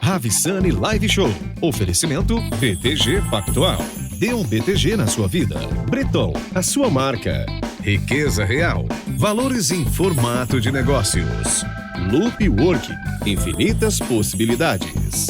Ravissani Live Show. Oferecimento BTG Pactual. Dê um BTG na sua vida. Breton, a sua marca. Riqueza Real. Valores em formato de negócios. Loop Work. Infinitas possibilidades.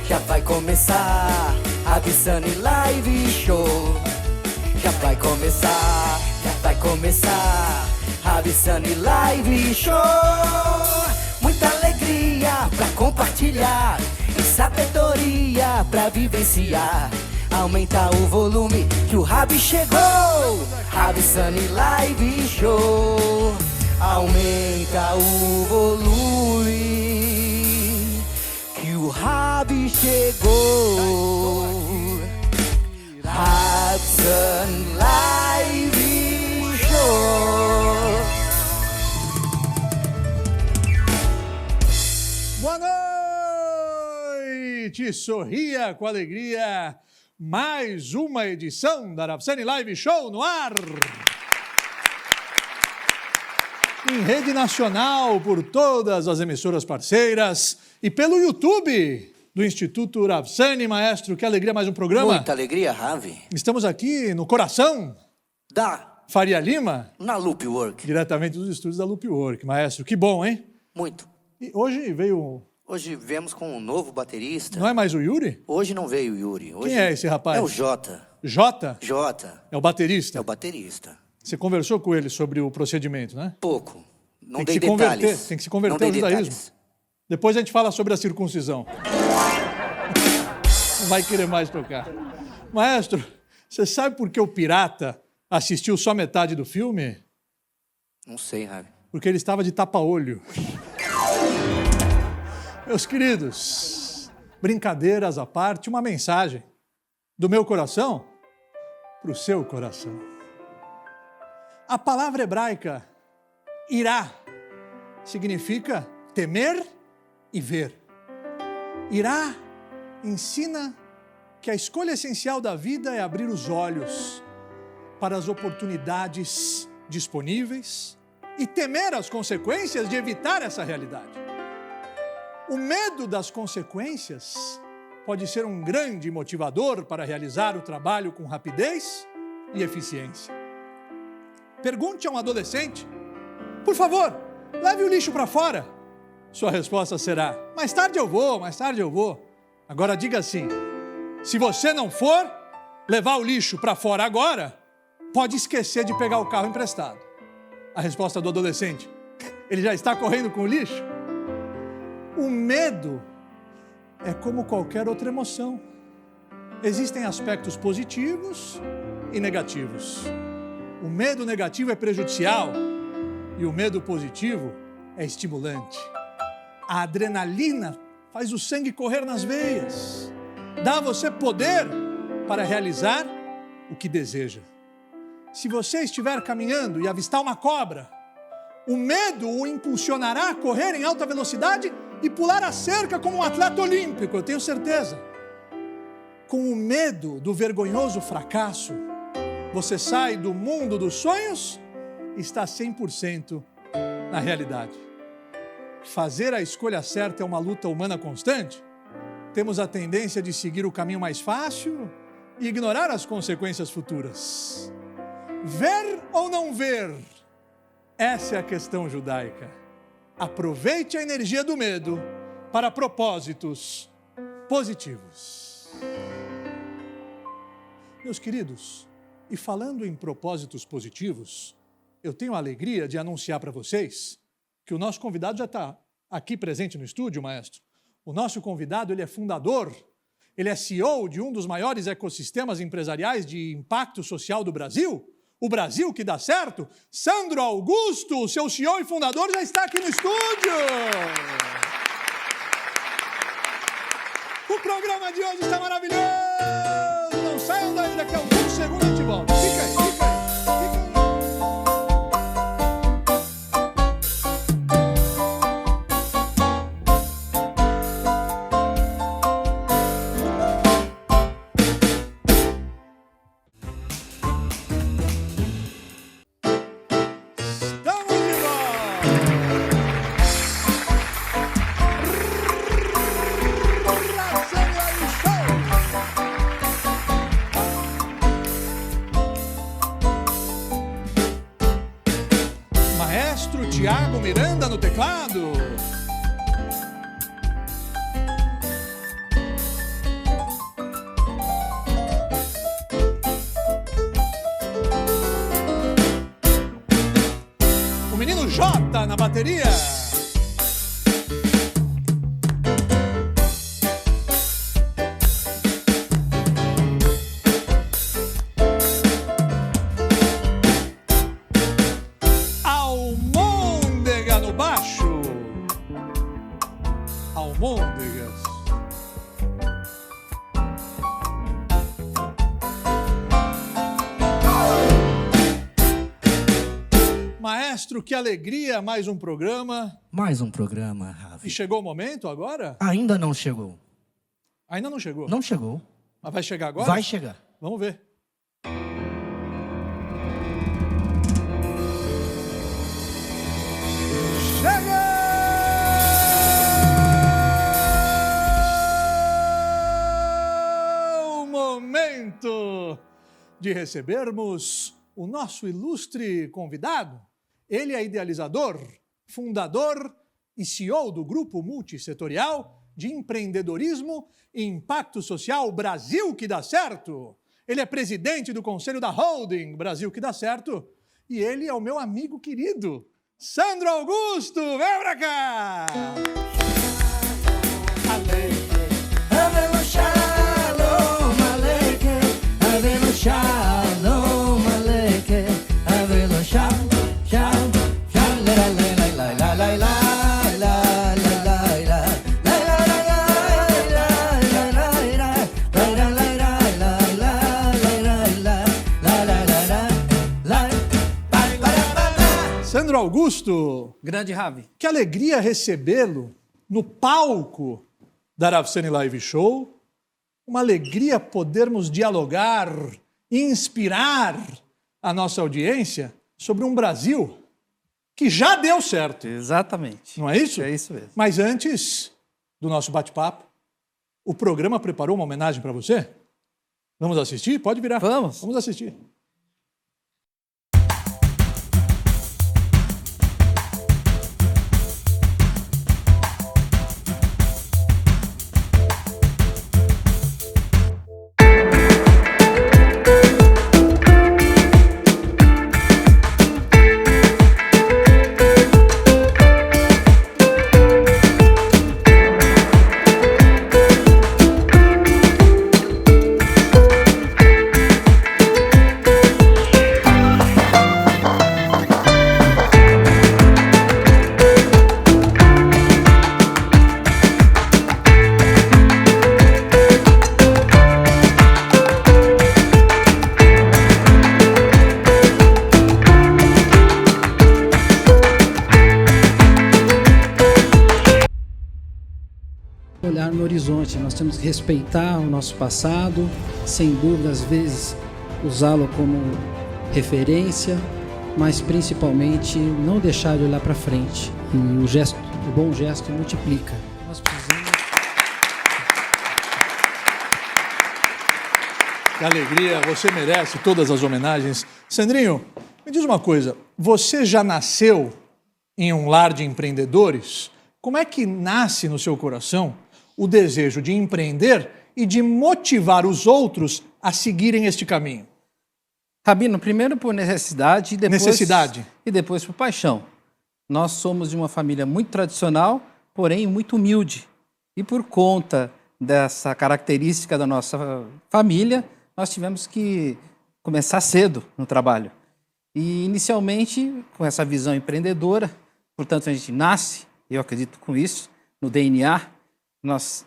Já vai começar, Ravissani Live Show. Já vai começar, Ravissani Live Show. Muita alegria pra compartilhar e sabedoria pra vivenciar. Aumenta o volume que o Rabi chegou. Ravissani Live Show. Aumenta o volume que o Rabi chegou. Ravissani Live Show. Boa noite! Sorria com alegria. Mais uma edição da Ravissani Live Show no ar. Em rede nacional, por todas as emissoras parceiras e pelo YouTube do Instituto Ravissani. Maestro, que alegria, mais um programa. Muita alegria, Ravi. Estamos aqui no coração da Faria Lima. Na Loop Work. Diretamente dos estúdios da Loop Work. Maestro, que bom, hein? Muito. E hoje veio... Hoje viemos com um novo baterista. Não é mais o Yuri? Hoje não veio o Yuri. Hoje quem é esse rapaz? É o Jota. Jota? Jota. É o baterista? É o baterista. Você conversou com ele sobre o procedimento, né? Pouco. Não dei detalhes. Tem que se converter ao judaísmo. Depois a gente fala sobre a circuncisão. Não vai querer mais tocar. Maestro, você sabe por que o pirata assistiu só metade do filme? Não sei, Ravi. Porque ele estava de tapa-olho. Meus queridos, brincadeiras à parte, uma mensagem do meu coração para o seu coração. A palavra hebraica irá significa temer e ver. Irá ensina que a escolha essencial da vida é abrir os olhos para as oportunidades disponíveis e temer as consequências de evitar essa realidade. O medo das consequências pode ser um grande motivador para realizar o trabalho com rapidez e eficiência. Pergunte a um adolescente: por favor, leve o lixo para fora. Sua resposta será: mais tarde eu vou. Agora diga assim: se você não for levar o lixo para fora agora, pode esquecer de pegar o carro emprestado. A resposta do adolescente: ele já está correndo com o lixo? O medo é como qualquer outra emoção. Existem aspectos positivos e negativos. O medo negativo é prejudicial e o medo positivo é estimulante. A adrenalina faz o sangue correr nas veias, dá a você poder para realizar o que deseja. Se você estiver caminhando e avistar uma cobra, o medo o impulsionará a correr em alta velocidade e pular a cerca como um atleta olímpico, eu tenho certeza. Com o medo do vergonhoso fracasso, você sai do mundo dos sonhos e está 100% na realidade. Fazer a escolha certa é uma luta humana constante. Temos a tendência de seguir o caminho mais fácil e ignorar as consequências futuras. Ver ou não ver? Essa é a questão judaica. Aproveite a energia do medo para propósitos positivos. Meus queridos, e falando em propósitos positivos, eu tenho a alegria de anunciar para vocês que o nosso convidado já está aqui presente no estúdio, maestro. O nosso convidado, ele é fundador, ele é CEO de um dos maiores ecossistemas empresariais de impacto social do Brasil, o Brasil que dá certo. Sandro Augusto, seu CEO e fundador, já está aqui no estúdio. O programa de hoje está maravilhoso. Tiago Miranda no teclado. O menino Jota na bateria. Almôndega no baixo. Almôndegas. Maestro, que alegria, mais um programa. Mais um programa, Ravi. E chegou o momento agora? Ainda não chegou. Ainda não chegou. Não chegou. Mas vai chegar agora? Vai chegar. Vamos ver. Chegou o momento de recebermos o nosso ilustre convidado. Ele é idealizador, fundador e CEO do Grupo Multissetorial de Empreendedorismo e Impacto Social Brasil que dá certo. Ele é presidente do Conselho da Holding Brasil que dá certo. E ele é o meu amigo querido, Sandro Augusto. Vem pra cá! Sandro Augusto, Grande Ravi. que alegria recebê-lo no palco da Aravceni Live Show. Uma alegria podermos dialogar, inspirar a nossa audiência sobre um Brasil que já deu certo. Exatamente. Não é isso? É isso mesmo. Mas antes do nosso bate-papo, o programa preparou uma homenagem para você? Vamos assistir? Pode virar. Vamos. Vamos assistir. Olhar no horizonte, nós temos que respeitar o nosso passado, sem dúvida, às vezes usá-lo como referência, mas principalmente não deixar de olhar para frente. E o bom gesto multiplica. Nós precisamos... Que alegria, você merece todas as homenagens. Sandrinho, me diz uma coisa, você já nasceu em um lar de empreendedores? Como é que nasce no seu coração o desejo de empreender e de motivar os outros a seguirem este caminho? Rabino, primeiro por necessidade e depois, e depois por paixão. Nós somos de uma família muito tradicional, porém muito humilde. E por conta dessa característica da nossa família, nós tivemos que começar cedo no trabalho. E inicialmente, com essa visão empreendedora, portanto a gente nasce, eu acredito com isso, no DNA, nós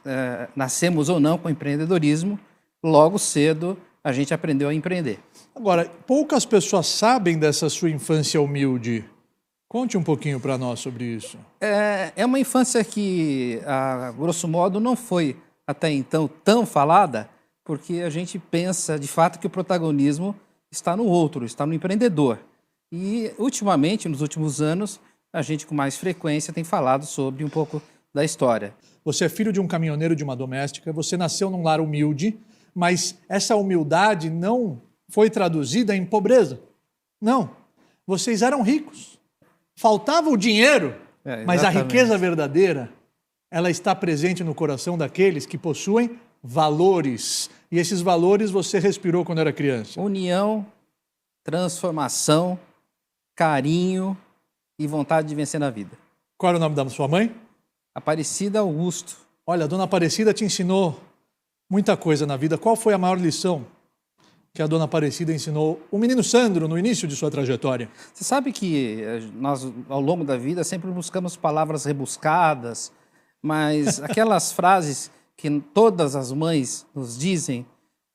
nascemos ou não com empreendedorismo, logo cedo a gente aprendeu a empreender. Agora, poucas pessoas sabem dessa sua infância humilde. Conte um pouquinho para nós sobre isso. É uma infância que, a grosso modo, não foi até então tão falada, porque a gente pensa, de fato, que o protagonismo está no outro, está no empreendedor. E, ultimamente, nos últimos anos, a gente com mais frequência tem falado sobre um pouco da história. Você é filho de um caminhoneiro de uma doméstica, você nasceu num lar humilde, mas essa humildade não foi traduzida em pobreza. Não, vocês eram ricos. Faltava o dinheiro, mas a exatamente. riqueza verdadeira, ela está presente no coração daqueles que possuem valores. E esses valores você respirou quando era criança. União, transformação, carinho e vontade de vencer na vida. Qual era o nome da sua mãe? Aparecida Augusto. Olha, a dona Aparecida te ensinou muita coisa na vida. Qual foi a maior lição que a dona Aparecida ensinou o menino Sandro no início de sua trajetória? Você sabe que nós, ao longo da vida, sempre buscamos palavras rebuscadas, mas aquelas frases que todas as mães nos dizem,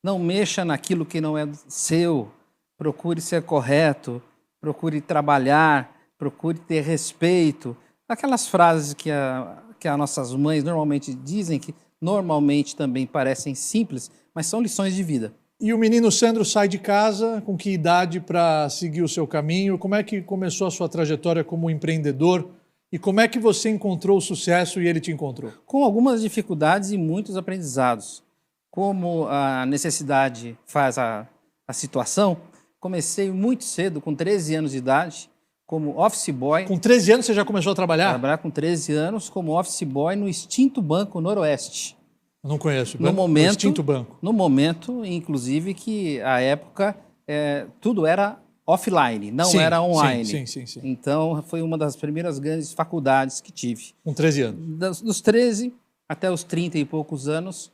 não mexa naquilo que não é seu, procure ser correto, procure trabalhar, procure ter respeito. Aquelas frases que as nossas mães normalmente dizem, que normalmente também parecem simples, mas são lições de vida. E o menino Sandro sai de casa com que idade para seguir o seu caminho? Como é que começou a sua trajetória como empreendedor? E como é que você encontrou o sucesso e ele te encontrou? Com algumas dificuldades e muitos aprendizados. Como a necessidade faz a situação, comecei muito cedo, com 13 anos de idade, como office boy. Com 13 anos você já começou a trabalhar? Trabalhar com 13 anos como office boy no extinto Banco Noroeste. Eu não conheço. No extinto banco. No momento, inclusive, que a época tudo era offline, não era online. Sim. Então, foi uma das primeiras grandes faculdades que tive. Com 13 anos. Dos 13 até os 30 e poucos anos,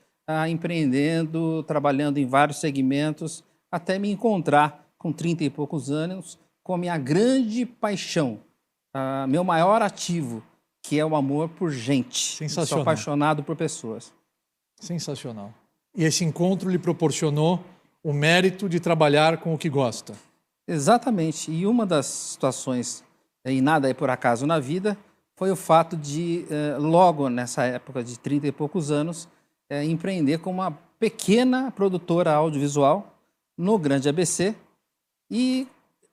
empreendendo, trabalhando em vários segmentos, até me encontrar com 30 e poucos anos com a minha grande paixão, meu maior ativo, que é o amor por gente. Sensacional. Sou apaixonado por pessoas. Sensacional. E esse encontro lhe proporcionou o mérito de trabalhar com o que gosta. Exatamente. E uma das situações, e nada é por acaso na vida, foi o fato de, logo nessa época de 30 e poucos anos, empreender com uma pequena produtora audiovisual no Grande ABC. E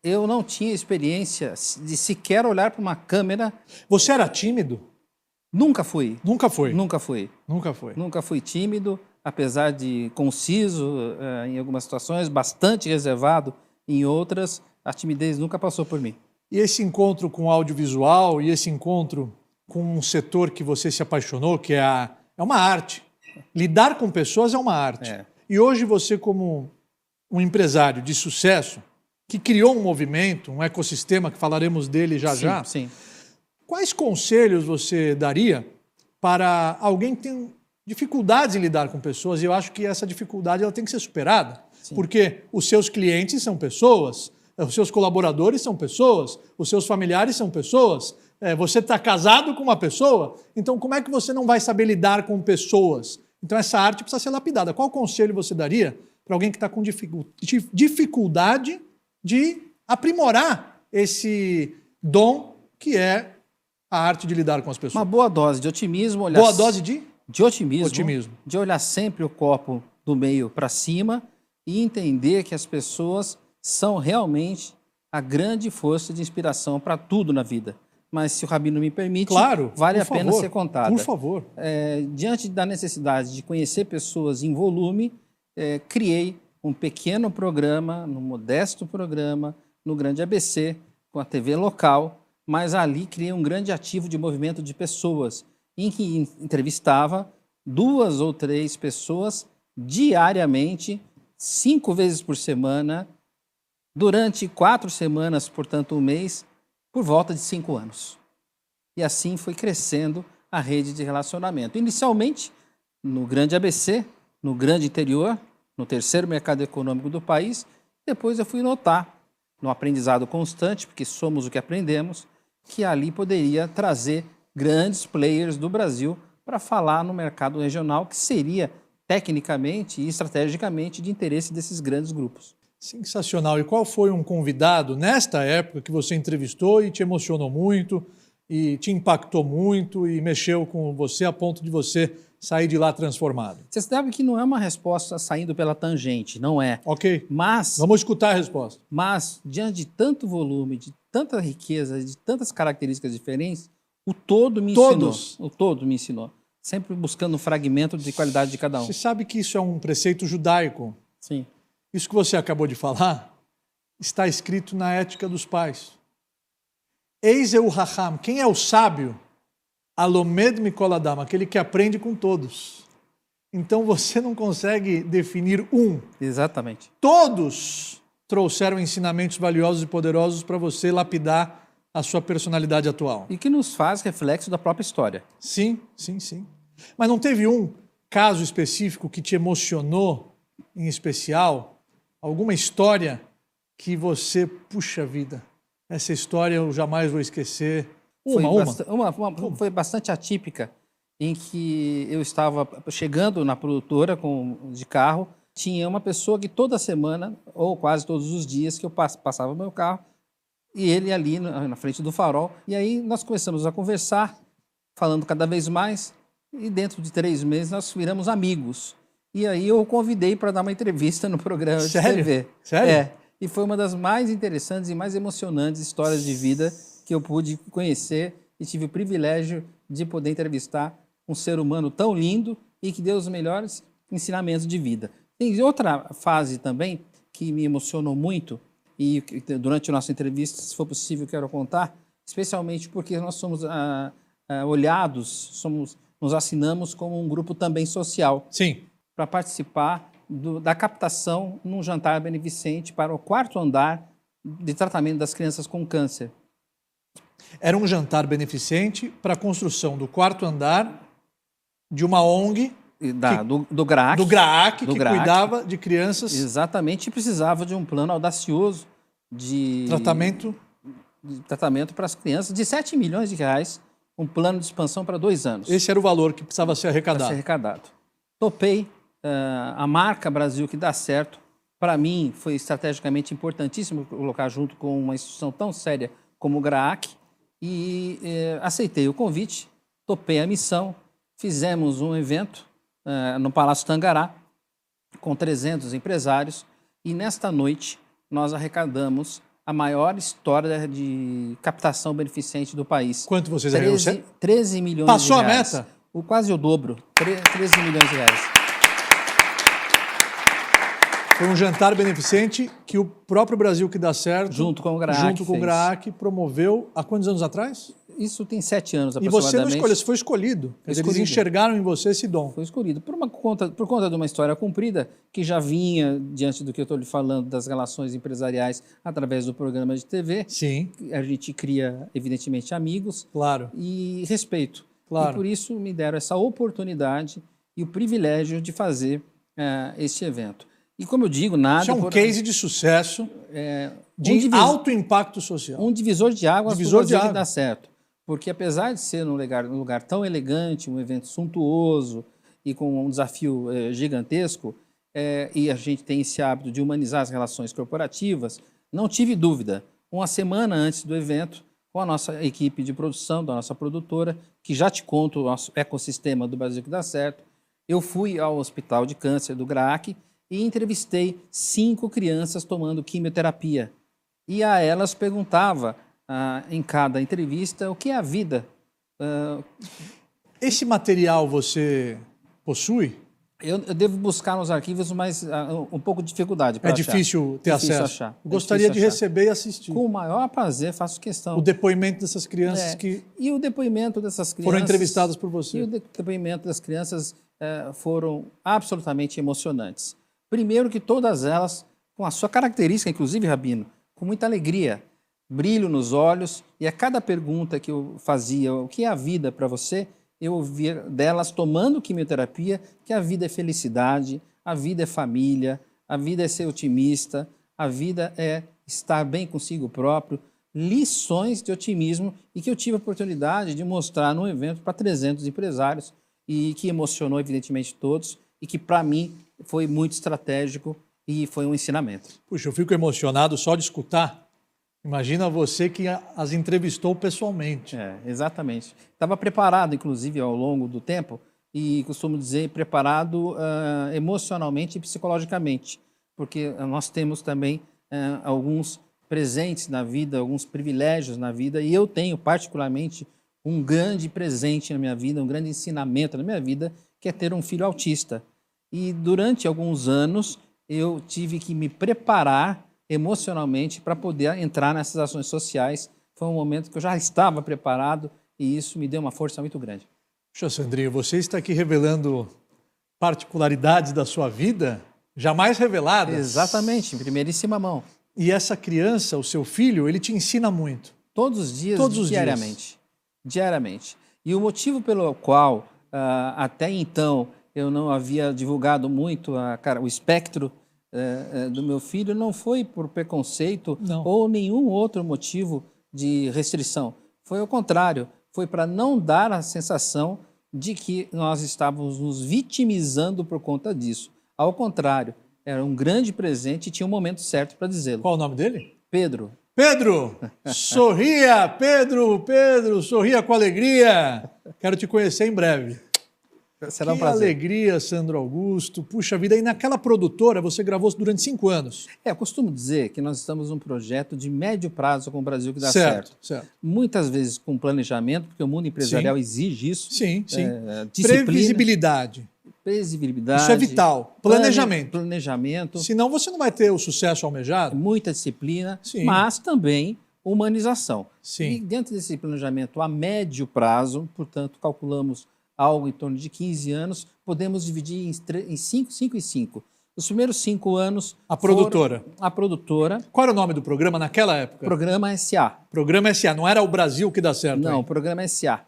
eu não tinha experiência de sequer olhar para uma câmera. Você era tímido? Nunca fui. Nunca foi? Nunca fui. Nunca foi. Nunca fui tímido, apesar de conciso em algumas situações, bastante reservado em outras, a timidez nunca passou por mim. E esse encontro com o audiovisual e esse encontro com um setor que você se apaixonou, que é uma arte. Lidar com pessoas é uma arte. E hoje você, como um empresário de sucesso, que criou um movimento, um ecossistema, que falaremos dele já. Sim. Quais conselhos você daria para alguém que tem dificuldades em lidar com pessoas? E eu acho que essa dificuldade ela tem que ser superada. Sim. Porque os seus clientes são pessoas, os seus colaboradores são pessoas, os seus familiares são pessoas, você está casado com uma pessoa, então como é que você não vai saber lidar com pessoas? Então essa arte precisa ser lapidada. Qual conselho você daria para alguém que está com dificuldade de aprimorar esse dom que é a arte de lidar com as pessoas? Uma boa dose de otimismo. Boa dose de? De otimismo. De olhar sempre o copo do meio para cima e entender que as pessoas são realmente a grande força de inspiração para tudo na vida. Mas, se o Rabino me permite, claro, vale a pena ser contada. Por favor. Diante da necessidade de conhecer pessoas em volume, criei um pequeno programa, um modesto programa, no Grande ABC, com a TV local, mas ali criei um grande ativo de movimento de pessoas, em que entrevistava 2 ou 3 pessoas diariamente, 5 vezes por semana, durante 4 semanas, portanto, um mês, por volta de 5 anos. E assim foi crescendo a rede de relacionamento. Inicialmente, no Grande ABC, no Grande Interior, no terceiro mercado econômico do país, depois eu fui notar, no aprendizado constante, porque somos o que aprendemos, que ali poderia trazer grandes players do Brasil para falar no mercado regional, que seria tecnicamente e estrategicamente de interesse desses grandes grupos. Sensacional. E qual foi um convidado nesta época que você entrevistou e te emocionou muito, e te impactou muito e mexeu com você a ponto de você sair de lá transformado? Você sabe que não é uma resposta saindo pela tangente, não é. Ok. Mas vamos escutar a resposta. Mas, diante de tanto volume, de tanta riqueza, de tantas características diferentes, o todo me ensinou. O todo me ensinou. Sempre buscando um fragmento de qualidade de cada um. Você sabe que isso é um preceito judaico? Sim. Isso que você acabou de falar está escrito na ética dos pais. Eis é o Raham. Quem é o sábio? Alomed Mikol Adam, aquele que aprende com todos. Então você não consegue definir um. Exatamente. Todos trouxeram ensinamentos valiosos e poderosos para você lapidar a sua personalidade atual. E que nos faz reflexo da própria história. Sim, sim, sim. Mas não teve um caso específico que te emocionou, em especial? Alguma história que você, puxa vida, essa história eu jamais vou esquecer? Foi bastante atípica, em que eu estava chegando na produtora de carro, tinha uma pessoa que toda semana, ou quase todos os dias, que eu passava o meu carro, e ele ali na frente do farol. E aí nós começamos a conversar, falando cada vez mais, e dentro de 3 meses nós viramos amigos. E aí eu o convidei para dar uma entrevista no programa de TV. Sério? É. E foi uma das mais interessantes e mais emocionantes histórias de vida que eu pude conhecer e tive o privilégio de poder entrevistar um ser humano tão lindo e que deu os melhores ensinamentos de vida. Tem outra fase também que me emocionou muito e durante a nossa entrevista, se for possível, quero contar, especialmente porque nós somos olhados, nos assinamos como um grupo também social. Sim. Para participar da captação num jantar beneficente para o 4º andar de tratamento das crianças com câncer. Era um jantar beneficente para a construção do 4º andar de uma ONG do GRAAC. Do GRAAC, que cuidava de crianças. Exatamente, e precisava de um plano audacioso de tratamento para as crianças de R$7 milhões, um plano de expansão para 2 anos. Esse era o valor que precisava ser arrecadado. Topei a marca Brasil que dá certo. Para mim, foi estrategicamente importantíssimo colocar junto com uma instituição tão séria como o GRAAC e aceitei o convite, topei a missão, fizemos um evento no Palácio Tangará com 300 empresários e nesta noite nós arrecadamos a maior história de captação beneficente do país. Quanto vocês arrecadaram? 13 milhões Passou de reais. a meta? Quase o dobro, 13 milhões de reais. Foi um jantar beneficente que o próprio Brasil que dá certo, junto com o GRAAC, promoveu há quantos anos atrás? Isso tem 7 anos aproximadamente. E você não escolheu, você foi escolhido. Eles enxergaram em você esse dom. Foi escolhido por conta de uma história cumprida que já vinha diante do que eu estou lhe falando das relações empresariais através do programa de TV. Sim. A gente cria, evidentemente, amigos. Claro. E respeito. Claro. E por isso me deram essa oportunidade e o privilégio de fazer este evento. E como eu digo, nada... Isso é um case de sucesso, de alto impacto social. Um divisor de águas para o Brasil que dá certo. Porque apesar de ser um lugar tão elegante, um evento suntuoso e com um desafio gigantesco, e a gente tem esse hábito de humanizar as relações corporativas, não tive dúvida. Uma semana antes do evento, com a nossa equipe de produção, da nossa produtora, que já te conto o nosso ecossistema do Brasil que dá certo, eu fui ao Hospital de Câncer do GRAAC e entrevistei 5 crianças tomando quimioterapia. E a elas perguntava, em cada entrevista, o que é a vida. Esse material você possui? Eu devo buscar nos arquivos, mas um pouco de dificuldade para achar. É difícil ter acesso. Gostaria de receber e assistir. Com o maior prazer, faço questão. O depoimento dessas crianças E o depoimento dessas crianças... Foram entrevistadas por você. E o depoimento das crianças foram absolutamente emocionantes. Primeiro que todas elas, com a sua característica, inclusive, Rabino, com muita alegria, brilho nos olhos, e a cada pergunta que eu fazia, o que é a vida para você, eu ouvia delas tomando quimioterapia, que a vida é felicidade, a vida é família, a vida é ser otimista, a vida é estar bem consigo próprio, lições de otimismo e que eu tive a oportunidade de mostrar num evento para 300 empresários e que emocionou, evidentemente, todos e que, para mim, foi muito estratégico e foi um ensinamento. Puxa, eu fico emocionado só de escutar. Imagina você que as entrevistou pessoalmente. Exatamente. Estava preparado, inclusive, ao longo do tempo, e costumo dizer preparado emocionalmente e psicologicamente, porque nós temos também alguns presentes na vida, alguns privilégios na vida, e eu tenho particularmente um grande presente na minha vida, um grande ensinamento na minha vida, que é ter um filho autista. E durante alguns anos eu tive que me preparar emocionalmente para poder entrar nessas ações sociais, foi um momento que eu já estava preparado e isso me deu uma força muito grande. Poxa, Sandrinho, você está aqui revelando particularidades da sua vida jamais reveladas. Exatamente, em primeiríssima mão. E essa criança, o seu filho, ele te ensina muito. Todos os dias, diariamente. Dias. Diariamente. E o motivo pelo qual, até então, eu não havia divulgado muito o espectro do meu filho não foi por preconceito ou nenhum outro motivo de restrição. Foi ao contrário, foi para não dar a sensação de que nós estávamos nos vitimizando por conta disso. Ao contrário, era um grande presente e tinha um momento certo para dizê-lo. Qual o nome dele? Pedro. Pedro, sorria, Pedro, sorria com alegria. Quero te conhecer em breve. Será um que prazer. Alegria, Sandro Augusto. Puxa vida, e naquela produtora você gravou durante 5 anos. Eu costumo dizer que nós estamos num projeto de médio prazo com o Brasil que dá certo. Muitas vezes com planejamento, porque o mundo empresarial exige isso. Sim. Disciplina. Previsibilidade. Isso é vital. Planejamento. Senão você não vai ter o sucesso almejado. Muita disciplina, mas também humanização. E dentro desse planejamento a médio prazo, portanto, calculamos algo em torno de 15 anos, podemos dividir em 5 e 5. Os primeiros 5 anos... A produtora. A produtora. Qual era o nome do programa naquela época? Programa SA. Programa SA, não era o Brasil que dá certo. Não, Programa SA.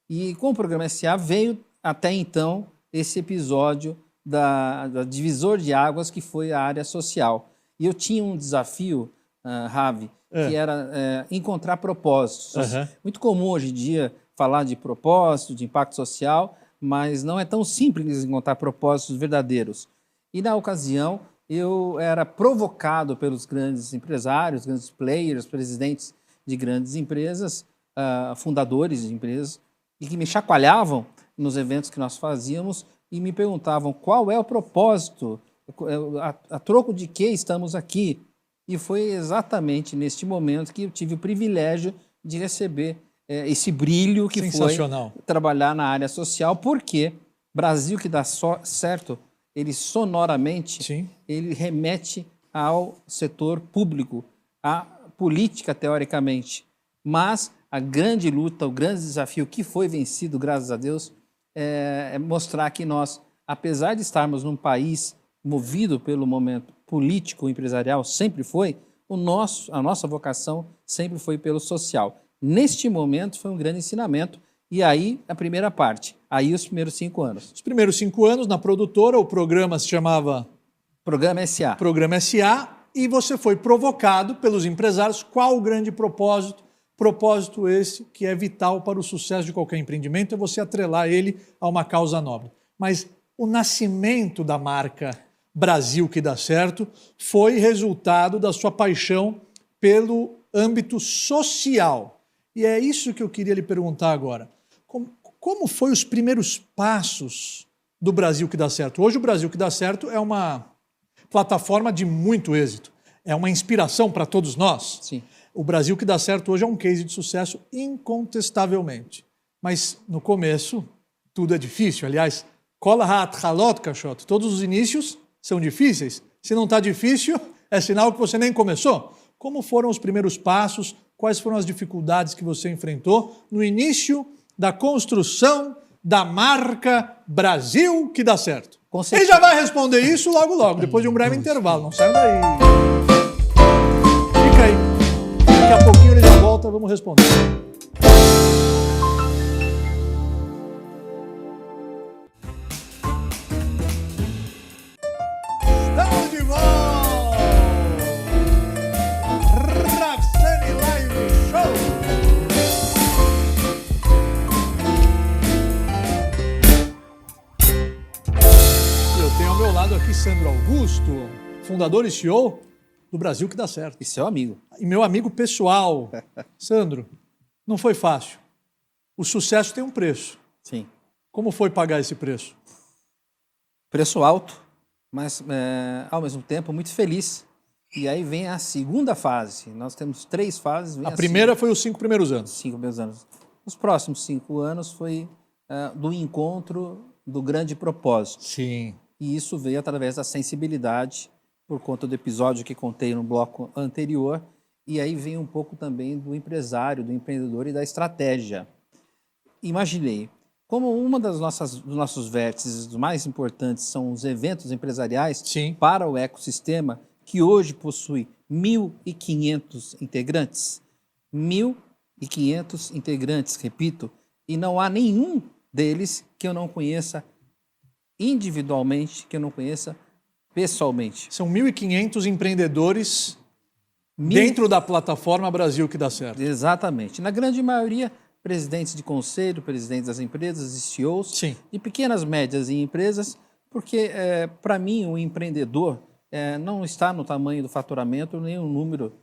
E com o Programa SA veio, até então, esse episódio da divisor de águas, que foi a área social. E eu tinha um desafio, Ravi, que era encontrar propósitos. Muito comum hoje em dia falar de propósito, de impacto social, mas não é tão simples encontrar propósitos verdadeiros. E na ocasião, eu era provocado pelos grandes empresários, grandes players, presidentes de grandes empresas, fundadores de empresas, e que me chacoalhavam nos eventos que nós fazíamos e me perguntavam qual é o propósito, a troco de que estamos aqui. E foi exatamente neste momento que eu tive o privilégio de receber esse brilho que foi trabalhar na área social, porque Brasil que dá certo, ele sonoramente, ele remete ao setor público, à política, teoricamente. Mas a grande luta, o grande desafio que foi vencido, graças a Deus, é mostrar que nós, apesar de estarmos num país movido pelo momento político, empresarial, sempre foi, a nossa vocação sempre foi pelo social. Neste momento foi um grande ensinamento. E aí, a primeira parte, aí os primeiros 5 anos. Os primeiros 5 anos na produtora, o programa se chamava... Programa SA. Programa SA, e você foi provocado pelos empresários. Qual o grande propósito? Propósito esse que é vital para o sucesso de qualquer empreendimento, é você atrelar ele a uma causa nobre. Mas o nascimento da marca Brasil que dá certo foi resultado da sua paixão pelo âmbito social. E é isso que eu queria lhe perguntar agora. Como foi os primeiros passos do Brasil que dá certo? Hoje o Brasil que dá certo é uma plataforma de muito êxito. É uma inspiração para todos nós. Sim. O Brasil que dá certo hoje é um case de sucesso incontestavelmente. Mas no começo tudo é difícil. Aliás, todos os inícios são difíceis. Se não está difícil, é sinal que você nem começou. Como foram os primeiros passos? Quais foram as dificuldades que você enfrentou no início da construção da marca Brasil que dá certo? Ele já vai responder isso logo, depois de um breve intervalo. Não sai daí. Fica aí. Daqui a pouquinho ele já volta, vamos responder. Estamos de volta! Aqui, Sandro Augusto, fundador e CEO do Brasil que dá certo. E seu amigo. E meu amigo pessoal. Sandro, não foi fácil. O sucesso tem um preço. Sim. Como foi pagar esse preço? Preço alto, mas ao mesmo tempo muito feliz. E aí vem a segunda fase. Nós temos 3 fases. A primeira foi os 5 primeiros anos. 5 primeiros anos. Os próximos 5 anos foi do encontro do grande propósito. Sim. E isso veio através da sensibilidade, por conta do episódio que contei no bloco anterior, E aí vem um pouco também do empresário, do empreendedor e da estratégia. Imaginei, como uma dos nossos vértices mais importantes são os eventos empresariais Sim. para o ecossistema, que hoje possui 1.500 integrantes. 1.500 integrantes, repito, e não há nenhum deles que eu não conheça individualmente, que eu não conheça pessoalmente. São 1.500 empreendedores dentro da plataforma Brasil que dá certo. Exatamente. Na grande maioria, presidentes de conselho, presidentes das empresas, CEOs, Sim. de pequenas, médias e empresas, porque, para mim, o empreendedor não está no tamanho do faturamento, nem o número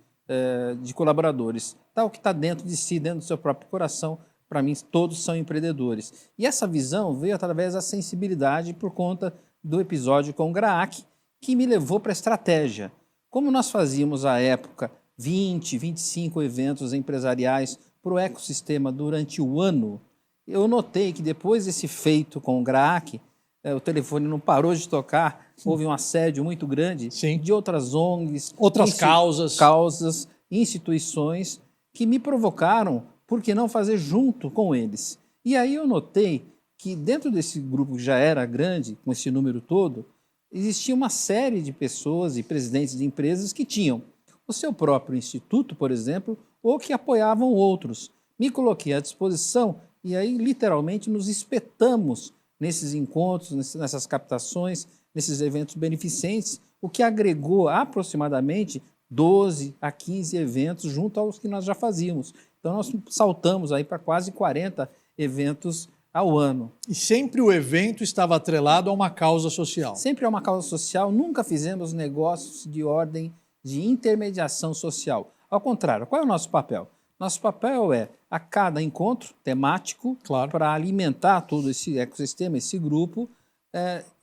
de colaboradores. Está o que está dentro de si, dentro do seu próprio coração. Para mim, todos são empreendedores. E essa visão veio através da sensibilidade por conta do episódio com o Graac, que me levou para a estratégia. Como nós fazíamos, à época, 20, 25 eventos empresariais para o ecossistema durante o ano, eu notei que depois desse feito com o Graac, o telefone não parou de tocar, houve um assédio muito grande Sim. de outras ONGs, outras causas, instituições que me provocaram por que não fazer junto com eles. E aí eu notei que dentro desse grupo que já era grande, com esse número todo, existia uma série de pessoas e presidentes de empresas que tinham o seu próprio instituto, por exemplo, ou que apoiavam outros. Me coloquei à disposição e aí literalmente nos espetamos nesses encontros, nessas captações, nesses eventos beneficentes, o que agregou aproximadamente 12 a 15 eventos junto aos que nós já fazíamos. Então nós saltamos aí para quase 40 eventos ao ano. E sempre o evento estava atrelado a uma causa social. Sempre a uma causa social, nunca fizemos negócios de ordem de intermediação social. Ao contrário, qual é o nosso papel? Nosso papel é, a cada encontro temático, claro, para alimentar todo esse ecossistema, esse grupo,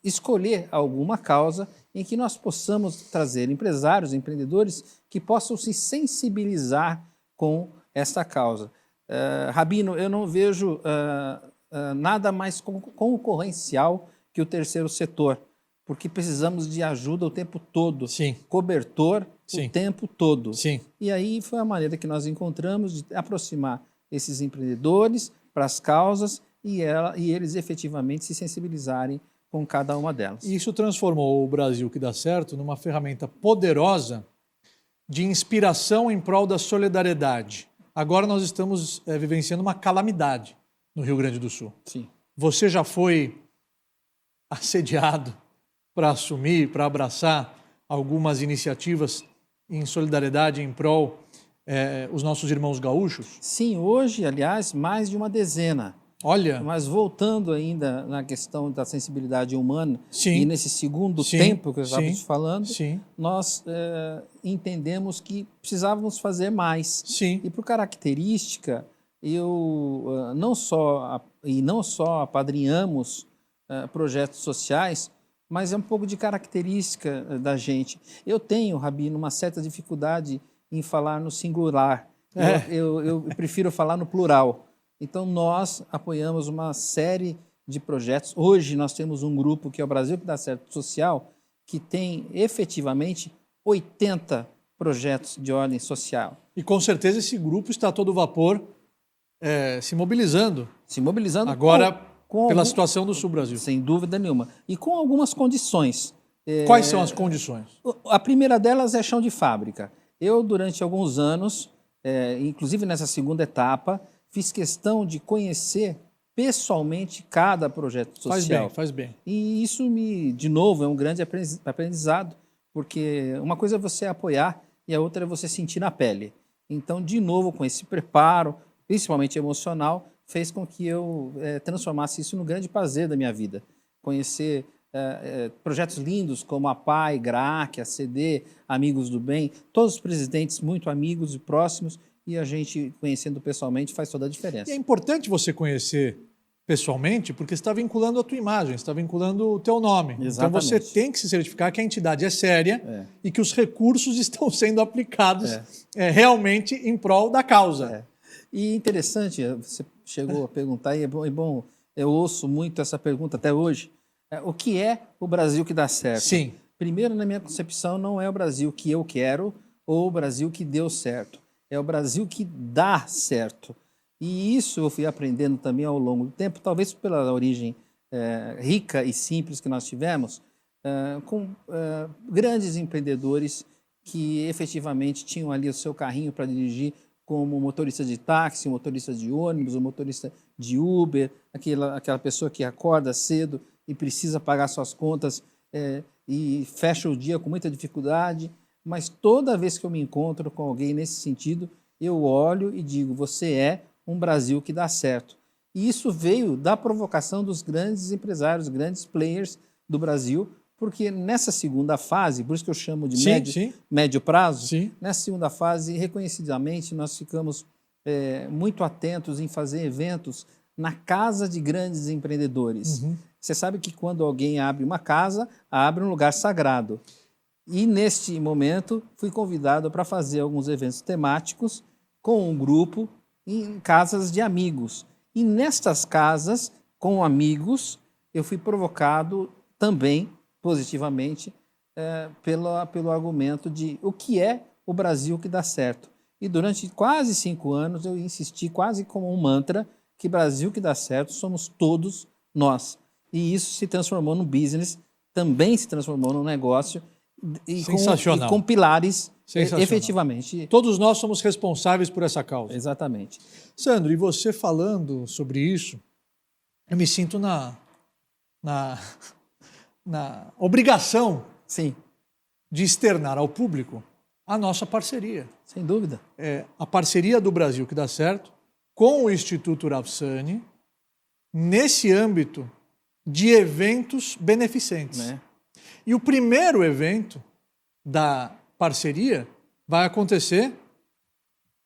escolher alguma causa em que nós possamos trazer empresários, empreendedores que possam se sensibilizar com essa causa. Rabino, eu não vejo nada mais concorrencial que o terceiro setor, porque precisamos de ajuda o tempo todo, Sim. cobertor Sim. o tempo todo. Sim. E aí foi a maneira que nós encontramos de aproximar esses empreendedores para as causas e eles efetivamente se sensibilizarem com cada uma delas. E isso transformou o Brasil que dá certo numa ferramenta poderosa de inspiração em prol da solidariedade. Agora nós estamos vivenciando uma calamidade no Rio Grande do Sul. Sim. Você já foi assediado para assumir, para abraçar algumas iniciativas em solidariedade em prol os nossos irmãos gaúchos? Sim, hoje, aliás, mais de uma dezena. Olha! Mas voltando ainda na questão da sensibilidade humana, sim, e nesse segundo sim, tempo que eu estava sim, te falando, sim, nós entendemos que precisávamos fazer mais. Sim. E por característica, eu não só apadrinhamos projetos sociais, mas é um pouco de característica da gente. Eu tenho, Rabino, uma certa dificuldade em falar no singular. Eu prefiro falar no plural. Então, nós apoiamos uma série de projetos. Hoje, nós temos um grupo, que é o Brasil que dá certo social, que tem efetivamente 80 projetos de ordem social. E com certeza esse grupo está a todo vapor se mobilizando. Se mobilizando agora pela situação do Sul Brasil. Sem dúvida nenhuma. E com algumas condições. Quais são as condições? A primeira delas é chão de fábrica. Eu, durante alguns anos, inclusive nessa segunda etapa, fiz questão de conhecer pessoalmente cada projeto social. Faz bem. E isso, de novo, é um grande aprendizado, porque uma coisa é você apoiar e a outra é você sentir na pele. Então, de novo, com esse preparo, principalmente emocional, fez com que eu transformasse isso no grande prazer da minha vida. Conhecer projetos lindos como a PAI, GRAAC, a CD, Amigos do Bem, todos os presidentes muito amigos e próximos, e a gente, conhecendo pessoalmente, faz toda a diferença. E é importante você conhecer pessoalmente, porque você está vinculando a tua imagem, você está vinculando o teu nome. Exatamente. Então você tem que se certificar que a entidade é séria e que os recursos estão sendo aplicados realmente em prol da causa. E interessante, você chegou a perguntar, e é bom, eu ouço muito essa pergunta até hoje, o que é o Brasil que dá certo? Sim. Primeiro, na minha concepção, não é o Brasil que eu quero ou o Brasil que deu certo. É o Brasil que dá certo. E isso eu fui aprendendo também ao longo do tempo, talvez pela origem rica e simples que nós tivemos, com grandes empreendedores que efetivamente tinham ali o seu carrinho para dirigir, como motorista de táxi, motorista de ônibus, o motorista de Uber, aquela pessoa que acorda cedo e precisa pagar suas contas e fecha o dia com muita dificuldade. Mas toda vez que eu me encontro com alguém nesse sentido, eu olho e digo, você é um Brasil que dá certo. E isso veio da provocação dos grandes empresários, grandes players do Brasil, porque nessa segunda fase, por isso que eu chamo de médio prazo, nessa segunda fase, reconhecidamente, nós ficamos muito atentos em fazer eventos na casa de grandes empreendedores. Você sabe que quando alguém abre uma casa, abre um lugar sagrado. E neste momento, fui convidado para fazer alguns eventos temáticos com um grupo em casas de amigos. E nestas casas, com amigos, eu fui provocado também positivamente pelo argumento de o que é o Brasil que dá certo. E durante quase 5 anos eu insisti quase como um mantra que Brasil que dá certo somos todos nós. E isso se transformou num business, também se transformou num negócio e com pilares efetivamente. Todos nós somos responsáveis por essa causa. Exatamente. Sandro, e você falando sobre isso, eu me sinto na obrigação de externar ao público a nossa parceria. Sem dúvida. A parceria do Brasil que dá certo com o Instituto Rav Sani nesse âmbito de eventos beneficentes. E o primeiro evento da parceria vai acontecer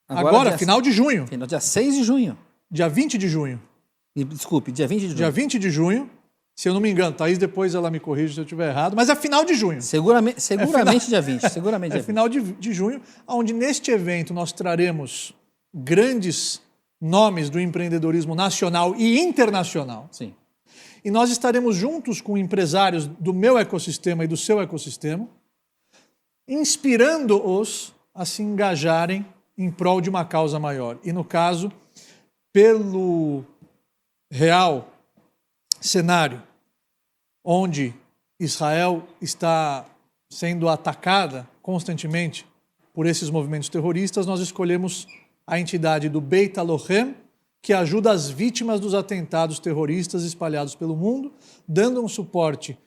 agora final de junho. Dia 6 de junho. Dia 20 de junho. Desculpe, dia 20 de junho. Dia 20 de junho. Se eu não me engano, Thaís, depois ela me corrige se eu estiver errado, mas é final de junho. Seguramente dia 20. Seguramente é final de junho, onde neste evento nós traremos grandes nomes do empreendedorismo nacional e internacional. Sim. E nós estaremos juntos com empresários do meu ecossistema e do seu ecossistema, inspirando-os a se engajarem em prol de uma causa maior. E, no caso, pelo real cenário onde Israel está sendo atacada constantemente por esses movimentos terroristas, nós escolhemos a entidade do Beit Alohem, que ajuda as vítimas dos atentados terroristas espalhados pelo mundo, dando um suporte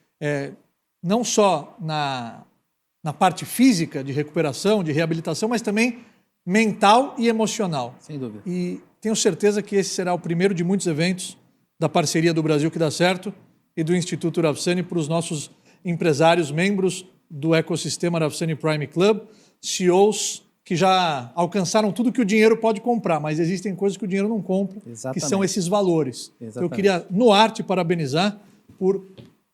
não só na parte física de recuperação, de reabilitação, mas também mental e emocional. Sem dúvida. E tenho certeza que esse será o primeiro de muitos eventos da parceria do Brasil que dá certo e do Instituto Rav Sani para os nossos empresários, membros do ecossistema Rav Sani Prime Club, CEOs que já alcançaram tudo que o dinheiro pode comprar, mas existem coisas que o dinheiro não compra, que são esses valores. Então, eu queria, no ar, te parabenizar por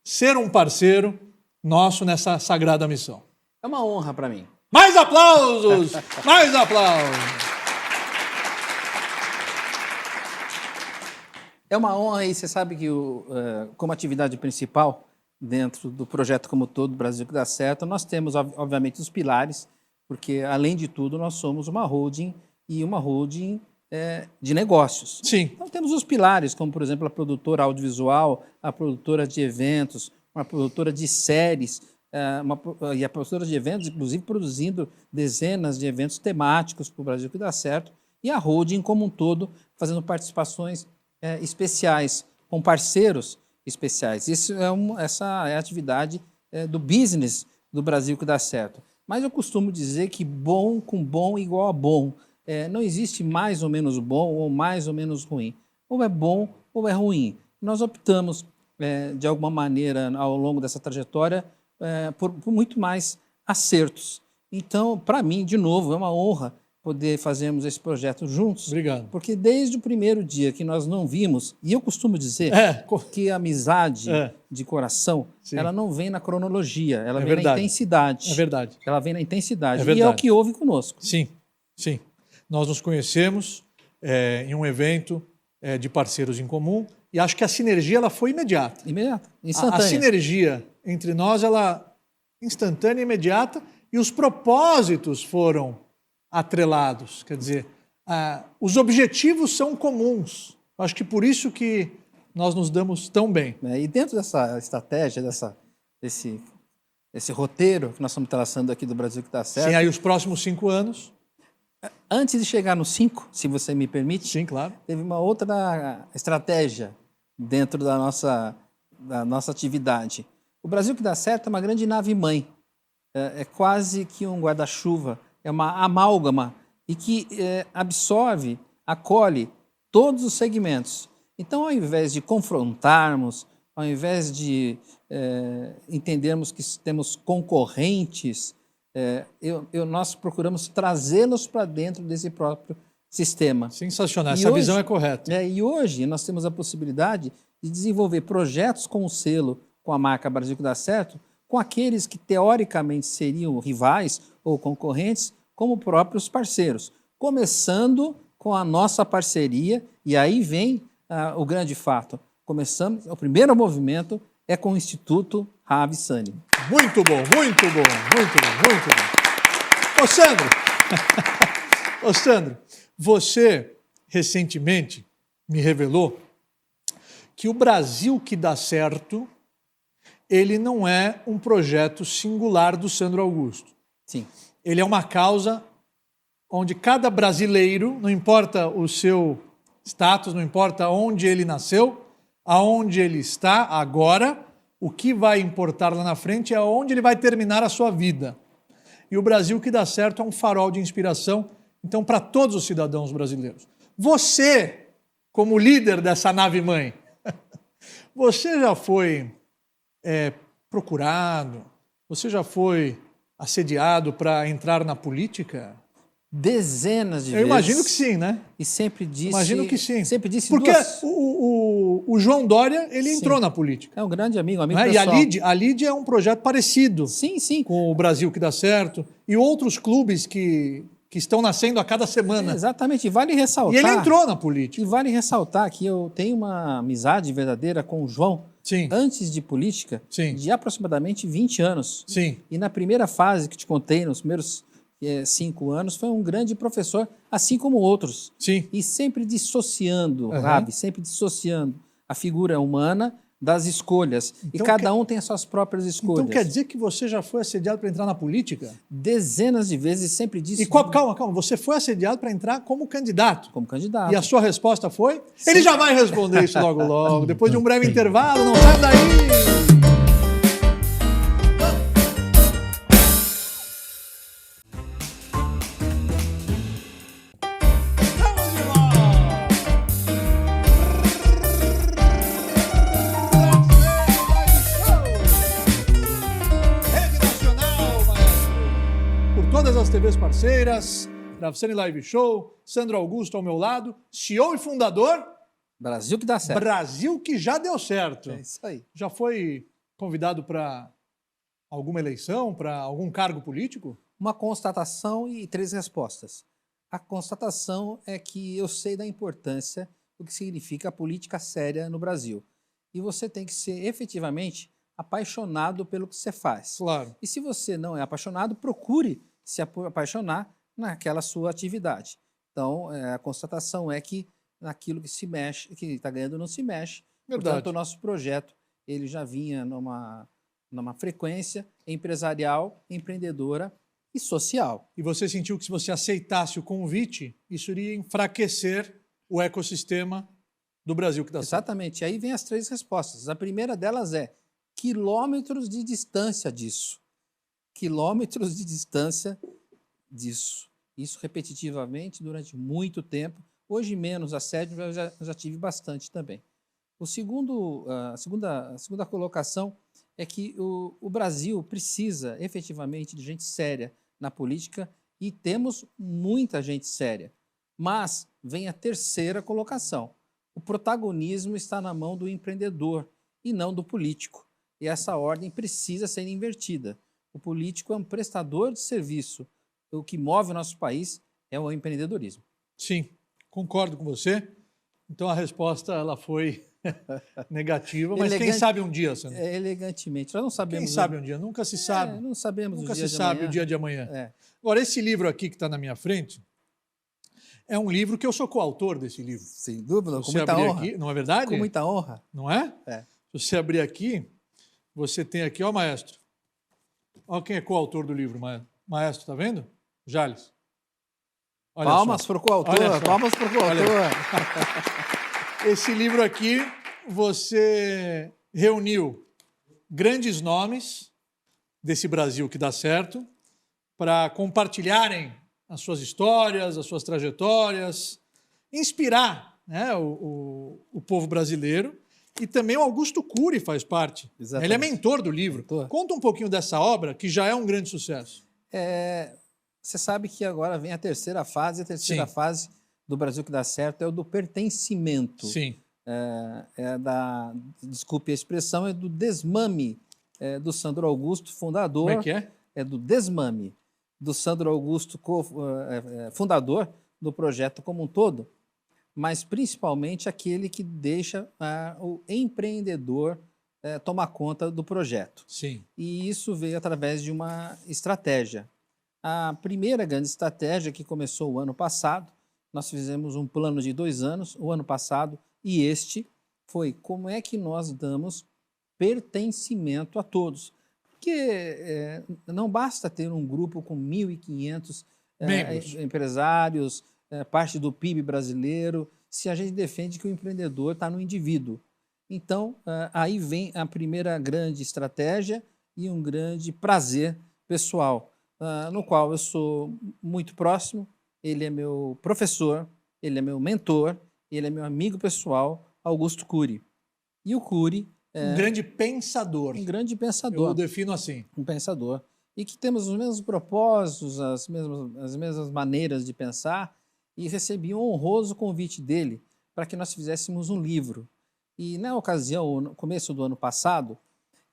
ser um parceiro nosso nessa sagrada missão. É uma honra para mim. Mais aplausos! Mais aplausos! É uma honra e você sabe que, como atividade principal, dentro do projeto como todo, Brasil que dá certo, nós temos, obviamente, os pilares, porque, além de tudo, nós somos uma holding e uma holding de negócios. Sim. Então, temos os pilares, como, por exemplo, a produtora audiovisual, a produtora de eventos, uma produtora de séries, e a produtora de eventos, inclusive, produzindo dezenas de eventos temáticos para o Brasil que dá certo, e a holding como um todo, fazendo participações especiais, com parceiros especiais. Essa é a atividade do business do Brasil que dá certo. Mas eu costumo dizer que bom com bom igual a bom. Não existe mais ou menos bom ou mais ou menos ruim. Ou é bom ou é ruim. Nós optamos, de alguma maneira, ao longo dessa trajetória, por muito mais acertos. Então, para mim, de novo, é uma honra poder fazermos esse projeto juntos. Obrigado. Porque desde o primeiro dia que nós não vimos, e eu costumo dizer que a amizade de coração, ela não vem na cronologia, ela vem na intensidade. É verdade. Ela vem na intensidade. E é o que houve conosco. Sim, sim. Nós nos conhecemos em um evento de parceiros em comum e acho que a sinergia ela foi imediata. Imediata, instantânea. A sinergia entre nós, ela instantânea e imediata, e os propósitos foram atrelados. Quer dizer, os objetivos são comuns. Acho que por isso que nós nos damos tão bem. E dentro dessa estratégia, esse roteiro que nós estamos traçando aqui do Brasil que dá certo... Sim, aí os próximos 5 anos... Antes de chegar nos 5, se você me permite... Sim, claro. Teve uma outra estratégia dentro da nossa atividade. O Brasil que dá certo é uma grande nave-mãe. É quase que um guarda-chuva, é uma amálgama e que absorve, acolhe todos os segmentos. Então, ao invés de confrontarmos, ao invés de entendermos que temos concorrentes, nós procuramos trazê-los para dentro desse próprio sistema. Sensacional, essa visão é correta. E hoje nós temos a possibilidade de desenvolver projetos com o selo, com a marca Brasil que dá certo, com aqueles que teoricamente seriam rivais ou concorrentes, como próprios parceiros. Começando com a nossa parceria, e aí vem o grande fato. O primeiro movimento é com o Instituto Ravi Sani. Muito bom, muito bom, muito bom, muito bom. Ô Sandro, você recentemente me revelou que o Brasil que dá certo, ele não é um projeto singular do Sandro Augusto. Sim. Ele é uma causa onde cada brasileiro, não importa o seu status, não importa onde ele nasceu, aonde ele está agora, o que vai importar lá na frente é onde ele vai terminar a sua vida. E o Brasil que dá certo é um farol de inspiração, então, para todos os cidadãos brasileiros. Você, como líder dessa nave-mãe, você já foi procurado, você já foi assediado para entrar na política? Dezenas de vezes. Eu imagino que sim, né? E sempre disse... Imagino que sim. Sempre disse porque o João Dória, ele entrou na política. É um grande amigo Né? pessoal. E a LIDE é um projeto parecido sim. com o Brasil que dá certo e outros clubes que estão nascendo a cada semana. Exatamente, e vale ressaltar... E ele entrou na política. E vale ressaltar que eu tenho uma amizade verdadeira com o João, Sim. antes de política, Sim. de aproximadamente 20 anos. Sim. E na primeira fase que te contei, nos primeiros 5 anos, foi um grande professor, assim como outros. Sim. E sempre dissociando, Ravi, sempre dissociando a figura humana das escolhas. Então, e cada um tem as suas próprias escolhas. Então quer dizer que você já foi assediado para entrar na política? Dezenas de vezes, sempre disse... E calma, você foi assediado para entrar como candidato? Como candidato. E a sua resposta foi? Sim. Ele já vai responder isso logo, depois de um breve intervalo, não sai daí! As TVs parceiras, Ravsani Live Show, Sandro Augusto ao meu lado, CEO e fundador... Brasil que dá certo. Brasil que já deu certo. É isso aí. Já foi convidado para alguma eleição, para algum cargo político? Uma constatação e 3 respostas. A constatação é que eu sei da importância do que significa a política séria no Brasil. E você tem que ser efetivamente apaixonado pelo que você faz. Claro. E se você não é apaixonado, procure se apaixonar naquela sua atividade. Então, a constatação é que naquilo que se mexe, que está ganhando, não se mexe. Verdade. Portanto, o nosso projeto ele já vinha numa frequência empresarial, empreendedora e social. E você sentiu que se você aceitasse o convite, isso iria enfraquecer o ecossistema do Brasil que dá certo? Exatamente. Aí vem as 3 respostas. A primeira delas é quilômetros de distância disso. Quilômetros de distância disso. Isso repetitivamente durante muito tempo. Hoje menos assédio, eu já tive bastante também. A segunda colocação é que o Brasil precisa efetivamente de gente séria na política e temos muita gente séria. Mas vem a terceira colocação. O protagonismo está na mão do empreendedor e não do político. E essa ordem precisa ser invertida. O político é um prestador de serviço. O que move o nosso país é o empreendedorismo. Sim, concordo com você. Então a resposta ela foi negativa, mas quem sabe um dia, Sandro? Elegantemente. Nós não sabemos. Quem sabe um dia? Nunca se sabe. Não sabemos Nunca se sabe o dia de amanhã. É. Agora, esse livro aqui que está na minha frente é um livro que eu sou coautor desse livro. Sem dúvida, com muita honra. Aqui, não é verdade? Com muita honra. Não é? É. Se você abrir aqui, você tem aqui, ó, maestro. Olha quem é coautor do livro, maestro, tá vendo? Jales. Olha palmas para o coautor, palmas para o coautor. Esse livro aqui, você reuniu grandes nomes desse Brasil que dá certo para compartilharem as suas histórias, as suas trajetórias, inspirar, né, o povo brasileiro. E também o Augusto Cury faz parte. Exatamente. Ele é mentor do livro. Mentor. Conta um pouquinho dessa obra, que já é um grande sucesso. Você sabe que agora vem a terceira fase. A terceira fase do Brasil que dá certo é o do pertencimento. Sim. Desculpe a expressão, é do desmame do Sandro Augusto, fundador. Como é que é? É do desmame do Sandro Augusto, fundador do projeto como um todo, mas principalmente aquele que deixa o empreendedor tomar conta do projeto. Sim. E isso veio através de uma estratégia. A primeira grande estratégia, que começou o ano passado, nós fizemos um plano de 2 anos, o ano passado, e este foi como é que nós damos pertencimento a todos. Porque não basta ter um grupo com 1.500 empresários, parte do PIB brasileiro, se a gente defende que o empreendedor está no indivíduo. Então, aí vem a primeira grande estratégia e um grande prazer pessoal, no qual eu sou muito próximo. Ele é meu professor, ele é meu mentor, ele é meu amigo pessoal, Augusto Cury. E o Cury... um grande pensador. Um grande pensador. Eu o defino assim. Um pensador. E que temos os mesmos propósitos, as mesmas maneiras de pensar, e recebi um honroso convite dele para que nós fizéssemos um livro. E, na ocasião, no começo do ano passado,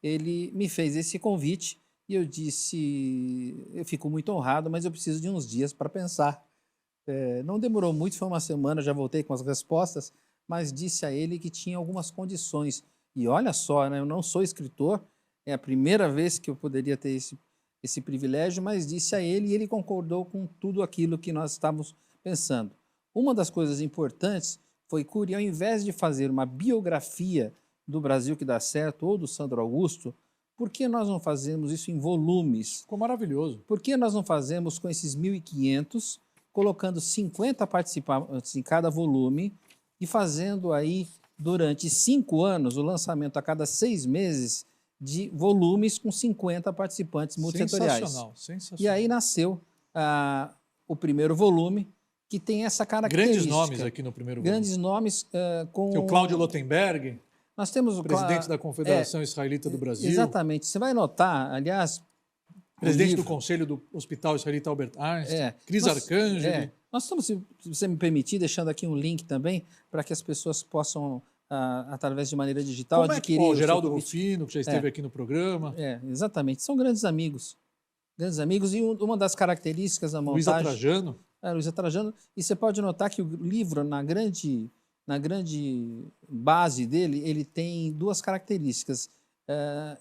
ele me fez esse convite e eu disse, eu fico muito honrado, mas eu preciso de uns dias para pensar. Não demorou muito, foi uma semana, já voltei com as respostas, mas disse a ele que tinha algumas condições. E olha só, né, eu não sou escritor, é a primeira vez que eu poderia ter esse privilégio, mas disse a ele e ele concordou com tudo aquilo que nós estávamos pensando. Uma das coisas importantes foi que, ao invés de fazer uma biografia do Brasil que dá certo ou do Sandro Augusto, por que nós não fazemos isso em volumes? Ficou maravilhoso. Por que nós não fazemos com esses 1.500, colocando 50 participantes em cada volume e fazendo aí, durante 5 anos, o lançamento a cada 6 meses de volumes com 50 participantes multissetoriais. Sensacional, sensacional. E aí nasceu o primeiro volume, que tem essa característica. Grandes nomes aqui no primeiro volume. Grandes nomes com... Tem o Cláudio Lotenberg, nós temos o presidente da Confederação Israelita do Brasil. Exatamente. Você vai notar, aliás... Presidente do Conselho do Hospital Israelita Albert Einstein, Cris Arcangeli. Nós estamos, se você me permitir, deixando aqui um link também para que as pessoas possam, através de maneira digital, adquirir... O Geraldo Rufino, que já esteve aqui no programa. Exatamente. São grandes amigos. Grandes amigos. E uma das características da montagem... Luísa Trajano. Luísa Trajano. E você pode notar que o livro, na grande base dele, ele tem 2 características.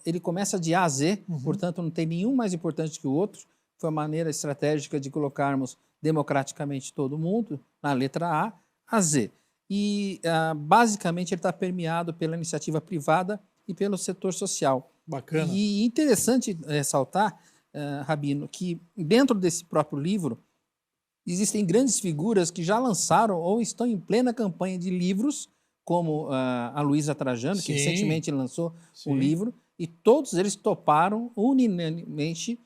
Ele começa de A a Z, portanto não tem nenhum mais importante que o outro. Foi a maneira estratégica de colocarmos democraticamente todo mundo, na letra A Z. E basicamente ele está permeado pela iniciativa privada e pelo setor social. Bacana. E interessante ressaltar, Rabino, que dentro desse próprio livro existem grandes figuras que já lançaram ou estão em plena campanha de livros, como a Luísa Trajano, que recentemente lançou um livro, e todos eles toparam unanimemente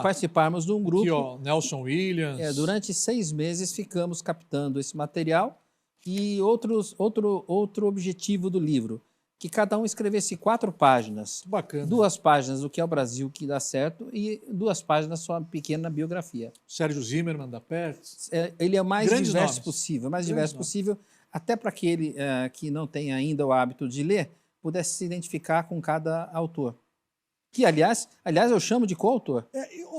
participarmos de um grupo. Aqui, ó, Nelson Williams. Durante 6 meses ficamos captando esse material e outro objetivo do livro, que cada um escrevesse 4 páginas. Bacana. 2 páginas do que é o Brasil que dá certo e 2 páginas sua pequena biografia. Sérgio Zimmermann da Pertz. Ele é o mais Grandes diverso nomes. possível, possível, até para aquele que não tem ainda o hábito de ler, pudesse se identificar com cada autor. Que, aliás eu chamo de coautor.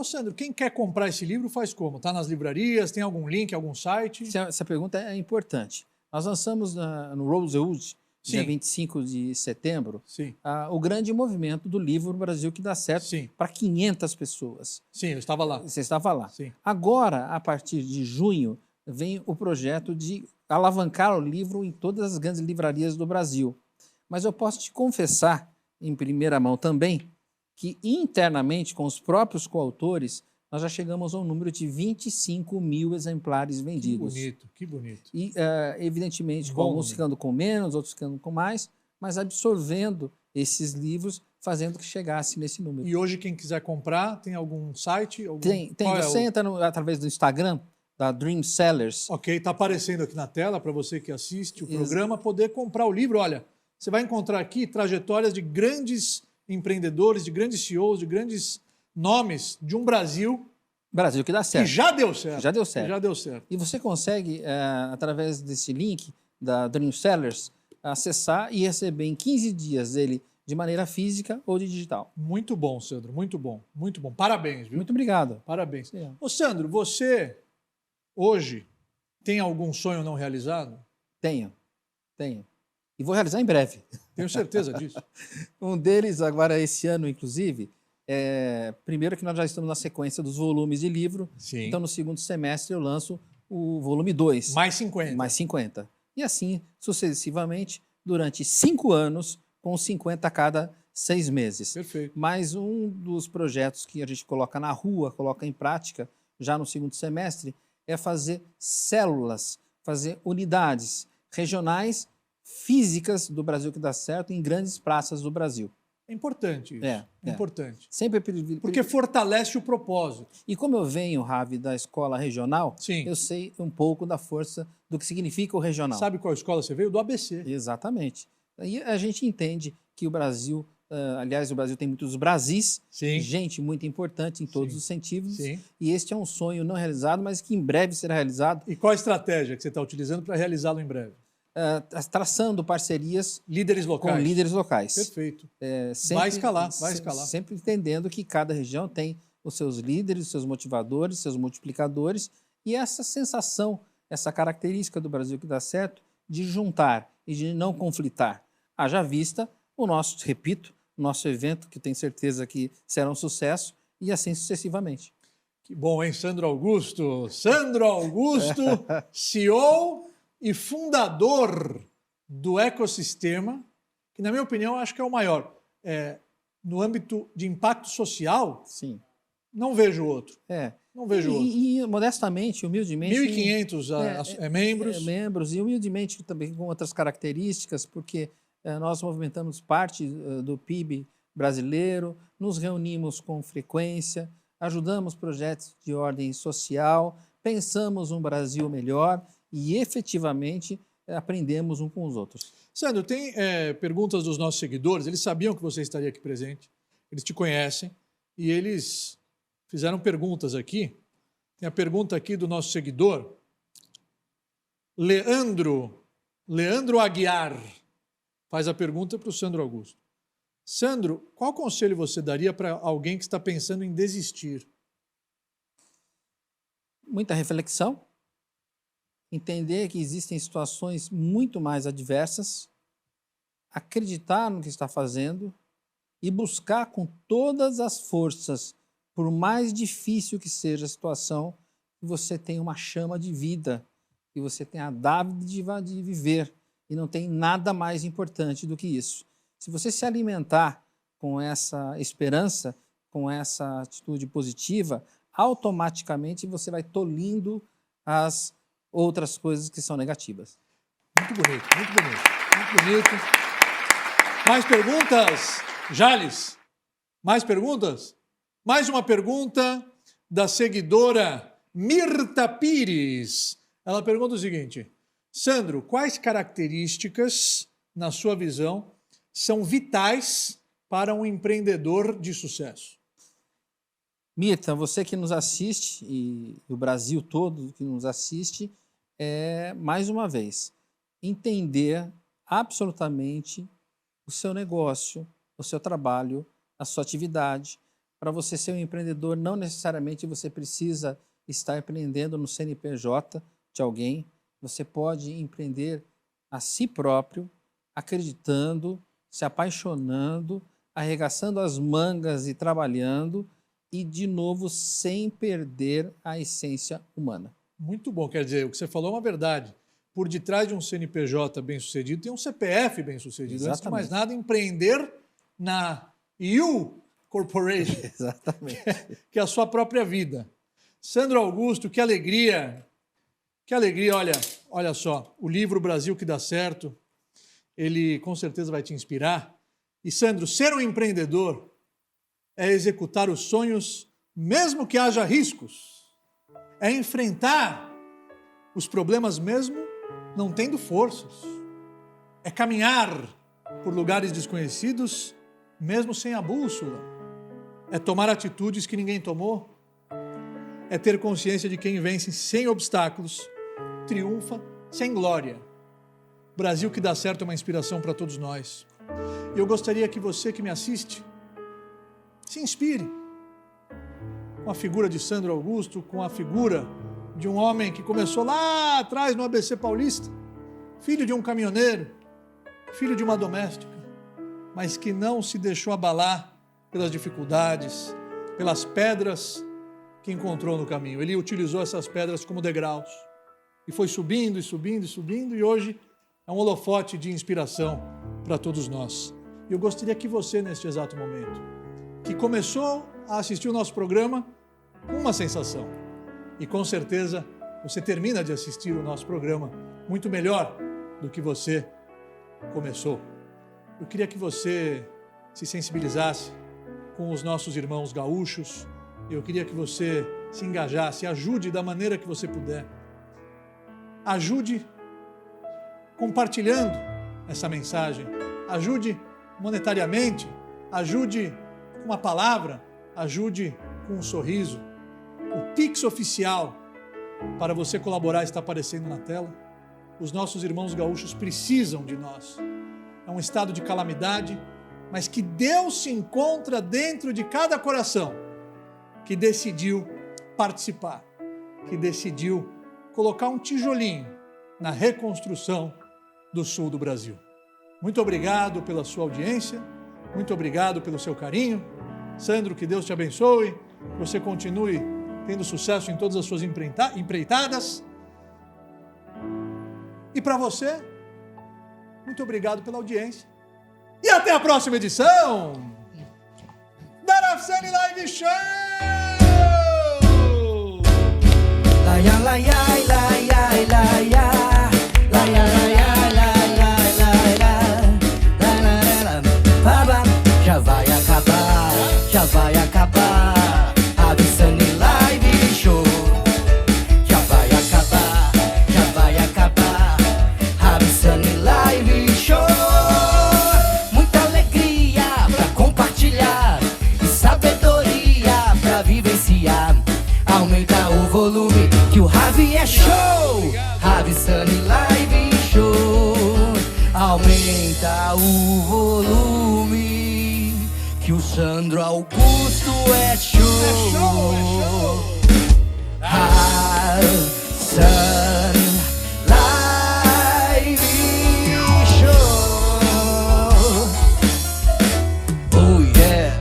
Sandro, quem quer comprar esse livro faz como? Está nas livrarias? Tem algum link, algum site? Essa pergunta é importante. Nós lançamos no Rosewood dia 25 de setembro, o grande movimento do livro Brasil que dá certo para 500 pessoas. Sim, eu estava lá. Você estava lá. Sim. Agora, a partir de junho, vem o projeto de alavancar o livro em todas as grandes livrarias do Brasil. Mas eu posso te confessar, em primeira mão também, que internamente, com os próprios coautores, nós já chegamos a um número de 25 mil exemplares vendidos. Que bonito, que bonito. E, evidentemente, com alguns ficando com menos, outros ficando com mais, mas absorvendo esses livros, fazendo que chegasse nesse número. E hoje, quem quiser comprar, tem algum site? Tem. Você entra através do Instagram, da Dream Sellers. Ok, está aparecendo aqui na tela para você que assiste o programa poder comprar o livro. Olha, você vai encontrar aqui trajetórias de grandes empreendedores, de grandes CEOs, de grandes nomes de um Brasil que dá certo. Que já deu certo. Já deu certo. Já deu certo. E você consegue, através desse link da Dream Sellers, acessar e receber em 15 dias ele de maneira física ou digital. Muito bom, Sandro. Muito bom. Muito bom. Parabéns, viu? Muito obrigado. Parabéns. Ô, Sandro, você hoje tem algum sonho não realizado? Tenho. E vou realizar em breve. Tenho certeza disso. Um deles, agora esse ano, inclusive, primeiro que nós já estamos na sequência dos volumes de livro. Sim. Então, no segundo semestre, eu lanço o volume 2. Mais 50. Mais 50. E assim, sucessivamente, durante 5 anos, com 50 a cada 6 meses. Perfeito. Mas um dos projetos que a gente coloca na rua, coloca em prática, já no segundo semestre, é fazer células, fazer unidades regionais físicas do Brasil que dá certo em grandes praças do Brasil. É importante isso. É importante. Sempre porque fortalece o propósito. E como eu venho, Ravi, da escola regional, Sim. Eu sei um pouco da força do que significa o regional. Sabe qual escola você veio? Do ABC. Exatamente. E a gente entende que o Brasil, aliás, o Brasil tem muitos Brasis, Sim. gente muito importante em todos os sentidos. Sim. E este é um sonho não realizado, mas que em breve será realizado. E qual a estratégia que você está utilizando para realizá-lo em breve? Traçando parcerias com líderes locais. Perfeito. Sempre, vai escalar. Sempre entendendo que cada região tem os seus líderes, os seus motivadores, seus multiplicadores, e essa sensação, essa característica do Brasil que dá certo, de juntar e de não conflitar. Haja vista o nosso evento, que tenho certeza que será um sucesso, e assim sucessivamente. Que bom, hein, Sandro Augusto? Sandro Augusto, CEO e fundador do ecossistema, que, na minha opinião, acho que é o maior. No âmbito de impacto social, sim, não vejo outro. Não vejo outro. E modestamente, humildemente... 1.500 membros. Membros, e humildemente também com outras características, porque nós movimentamos parte do PIB brasileiro, nos reunimos com frequência, ajudamos projetos de ordem social, pensamos um Brasil melhor e efetivamente aprendemos um com os outros. Sandro, tem perguntas dos nossos seguidores, eles sabiam que você estaria aqui presente, eles te conhecem e eles fizeram perguntas aqui. Tem a pergunta aqui do nosso seguidor, Leandro Aguiar, faz a pergunta para o Sandro Augusto. Sandro, qual conselho você daria para alguém que está pensando em desistir? Muita reflexão. Entender que existem situações muito mais adversas, acreditar no que está fazendo e buscar com todas as forças, por mais difícil que seja a situação, que você tenha uma chama de vida, que você tenha a dádiva de viver, e não tem nada mais importante do que isso. Se você se alimentar com essa esperança, com essa atitude positiva, automaticamente você vai tolhindo as outras coisas que são negativas. Muito bonito, muito bonito, muito bonito. Mais perguntas? Jales? Mais perguntas? Mais uma pergunta da seguidora Mirta Pires. Ela pergunta o seguinte: Sandro, quais características, na sua visão, são vitais para um empreendedor de sucesso? Mirta, você que nos assiste, e o Brasil todo que nos assiste, mais uma vez, entender absolutamente o seu negócio, o seu trabalho, a sua atividade. Para você ser um empreendedor, não necessariamente você precisa estar empreendendo no CNPJ de alguém. Você pode empreender a si próprio, acreditando, se apaixonando, arregaçando as mangas e trabalhando, e, de novo, sem perder a essência humana. Muito bom, quer dizer, o que você falou é uma verdade. Por detrás de um CNPJ bem-sucedido tem um CPF bem-sucedido. Exatamente. Antes de mais nada, empreender na You Corporation. Exatamente. Que é a sua própria vida. Sandro Augusto, que alegria. Que alegria, olha só, o livro Brasil que dá certo, ele com certeza vai te inspirar. E, Sandro, ser um empreendedor é executar os sonhos, mesmo que haja riscos. É enfrentar os problemas mesmo não tendo forças. É caminhar por lugares desconhecidos, mesmo sem a bússola. É tomar atitudes que ninguém tomou. É ter consciência de quem vence sem obstáculos, triunfa sem glória. Brasil que dá certo é uma inspiração para todos nós. E eu gostaria que você que me assiste se inspire com a figura de Sandro Augusto, com a figura de um homem que começou lá atrás no ABC Paulista, filho de um caminhoneiro, filho de uma doméstica, mas que não se deixou abalar pelas dificuldades, pelas pedras que encontrou no caminho. Ele utilizou essas pedras como degraus e foi subindo e subindo e subindo, e hoje é um holofote de inspiração para todos nós. E eu gostaria que você, neste exato momento, que começou a assistir o nosso programa com uma sensação, e com certeza você termina de assistir o nosso programa muito melhor do que você começou. Eu queria que você se sensibilizasse com os nossos irmãos gaúchos. Eu queria que você se engajasse, ajude da maneira que você puder. Ajude compartilhando essa mensagem, ajude monetariamente, ajude com uma palavra, ajude com um sorriso. O Pix oficial para você colaborar está aparecendo na tela. Os nossos irmãos gaúchos precisam de nós. É um estado de calamidade, mas que Deus se encontra dentro de cada coração que decidiu participar, que decidiu colocar um tijolinho na reconstrução do sul do Brasil. Muito obrigado pela sua audiência, muito obrigado pelo seu carinho. Sandro, que Deus te abençoe, que você continue tendo sucesso em todas as suas empreitadas. E para você, muito obrigado pela audiência. E até a próxima edição da Rafsani Live Show! Já vai acabar a Rafsani Live Show. Já vai acabar a Rafsani Live Show. Muita alegria pra compartilhar e sabedoria pra vivenciar. Aumenta o volume que o Ravi é show. Rafsani Live Show. Aumenta o volume que o Sandro Augusto é show. É show. Rafsani Live Show. Oh yeah.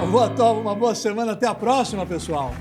Boa tarde, uma boa semana. Até a próxima, pessoal.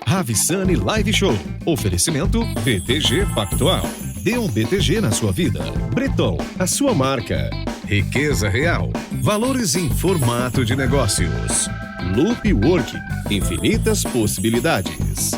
Rafsani Live Show. Oferecimento BTG Pactual. Dê um BTG na sua vida. Breton, a sua marca. Riqueza Real. Valores em formato de negócios. Loop Work. Infinitas possibilidades.